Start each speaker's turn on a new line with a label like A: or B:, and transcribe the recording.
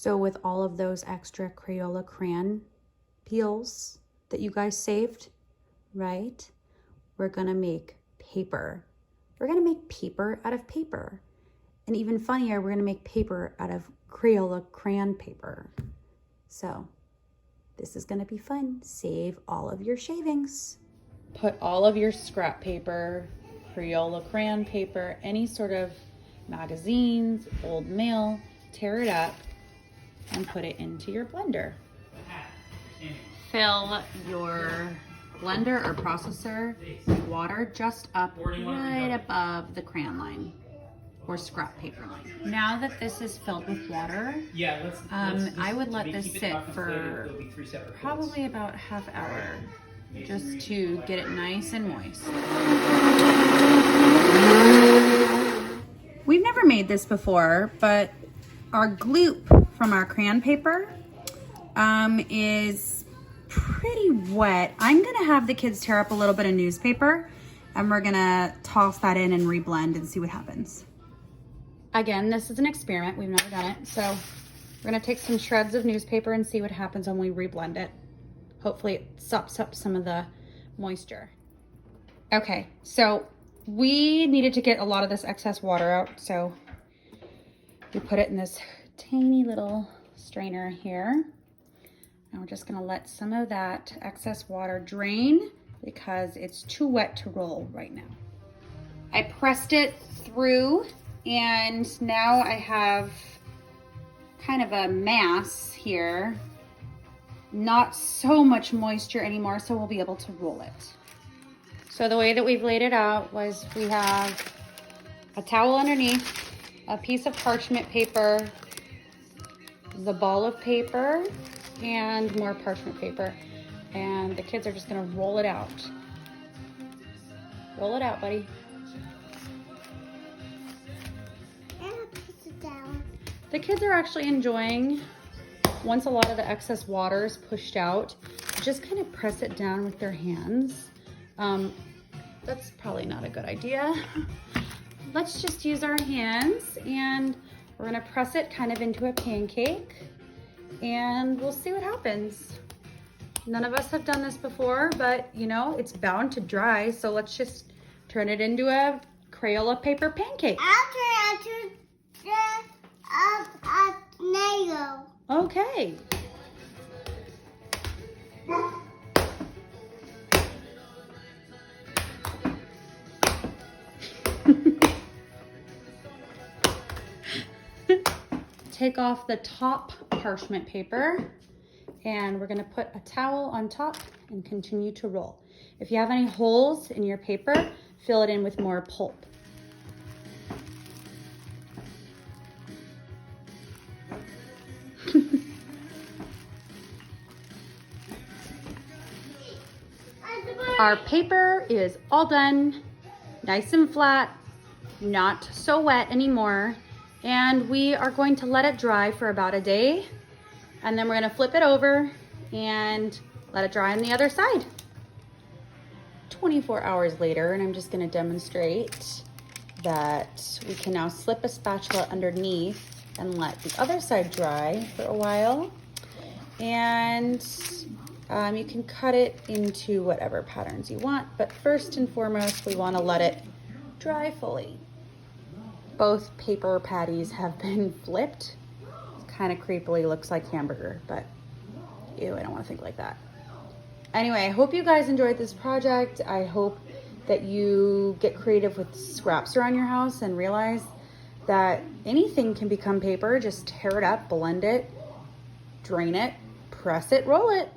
A: So with all of those extra Crayola crayon peels that you guys saved, right? We're gonna make paper. We're gonna make paper out of paper. And even funnier, we're gonna make paper out of Crayola crayon paper. So this is gonna be fun. Save all of your shavings. Put all of your scrap paper, Crayola crayon paper, any sort of magazines, old mail, tear it up and put it into your blender. Fill your blender or processor with water just up right above the crayon line or scrap paper line. Now that this is filled with water, I would let this sit for probably about a half hour just to get it nice and moist. We've never made this before, but our gloop from our crayon paper is pretty wet. I'm gonna have the kids tear up a little bit of newspaper and we're gonna toss that in and reblend and see what happens. Again, this is an experiment. We've never done it. So we're gonna take some shreds of newspaper and see what happens when we reblend it. Hopefully it sops up some of the moisture. Okay, so we needed to get a lot of this excess water out. So we put it in this tiny little strainer here. And we're just gonna let some of that excess water drain because it's too wet to roll right now. I pressed it through and now I have kind of a mass here. Not so much moisture anymore, so we'll be able to roll it. So the way that we've laid it out was we have a towel underneath, a piece of parchment paper, the ball of paper, and more parchment paper. And the kids are just gonna roll it out. Roll it out, buddy.
B: And I'll press it down.
A: The kids are actually enjoying, once a lot of the excess water is pushed out, just kind of press it down with their hands. That's probably not a good idea. Let's just use our hands and we're gonna press it kind of into a pancake and we'll see what happens. None of us have done this before, but you know, it's bound to dry. So let's just turn it into a Crayola paper pancake.
B: I'll turn it into a nail.
A: Okay. Take off the top parchment paper and we're gonna put a towel on top and continue to roll. If you have any holes in your paper, fill it in with more pulp. Our paper is all done, nice and flat, not so wet anymore. And we are going to let it dry for about a day. And then we're gonna flip it over and let it dry on the other side. 24 hours later, and I'm just gonna demonstrate that we can now slip a spatula underneath and let the other side dry for a while. And you can cut it into whatever patterns you want, but first and foremost, we wanna let it dry fully. Both paper patties have been flipped. Kind of creepily looks like hamburger, but ew, I don't want to think like that. Anyway, I hope you guys enjoyed this project. I hope that you get creative with scraps around your house and realize that anything can become paper. Just tear it up, blend it, drain it, press it, roll it.